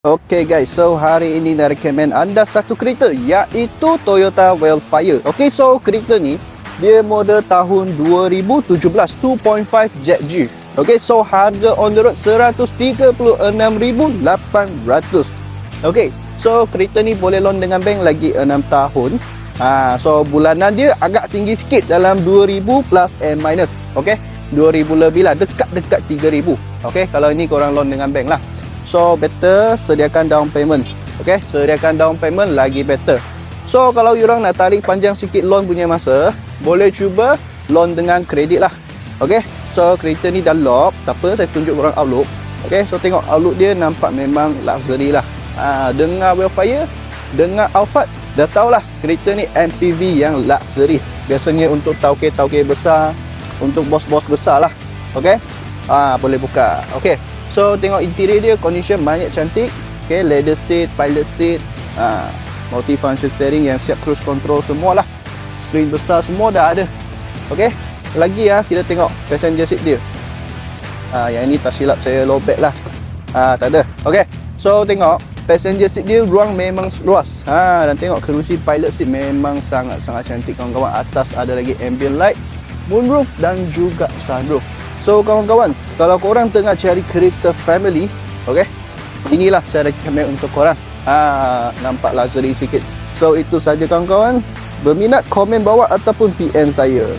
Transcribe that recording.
Okay guys, so hari ini nak recommend anda satu kereta iaitu Toyota Wildfire. Okay, so kereta ni dia model tahun 2017 2.5 ZG. Okay, so harga on the road 136,800. Okay, so kereta ni boleh loan dengan bank lagi 6 tahun. So bulanan dia agak tinggi sikit dalam 2,000 plus and minus. Okay, 2,000 lebih lah, dekat 3,000. Okay, kalau ini korang loan dengan bank lah. So better sediakan down payment. Okay, sediakan down payment lagi better. So kalau you orang nak tarik panjang sikit loan punya masa, boleh cuba loan dengan kredit lah. Okay, so kereta ni dah lock. Tak apa, saya tunjuk korang outlook. Okay, so tengok outlook dia nampak memang luxury lah. Dengar Wildfire, dengar Alphard, dah tahulah kereta ni MPV yang luxury. Biasanya untuk tauke-tauke besar, untuk bos-bos besar lah. Okay, boleh buka. Okay, so tengok interior dia, condition banyak cantik. Okay, leather seat, pilot seat, multi-function steering yang siap cruise control semua lah. Screen besar semua dah ada. Okay, lagi kita tengok passenger seat dia. Yang ini tak silap saya lowback lah. Tak ada. Okay, so tengok passenger seat dia, ruang memang luas. Dan tengok kerusi pilot seat memang sangat-sangat cantik kawan-kawan. Atas ada lagi ambient light, moonroof dan juga sunroof. So kawan-kawan, kalau korang tengah cari kereta family, okay, inilah saya recommend untuk korang. Nampak luxury sikit. So itu saja kawan-kawan. Berminat komen bawah ataupun PM saya.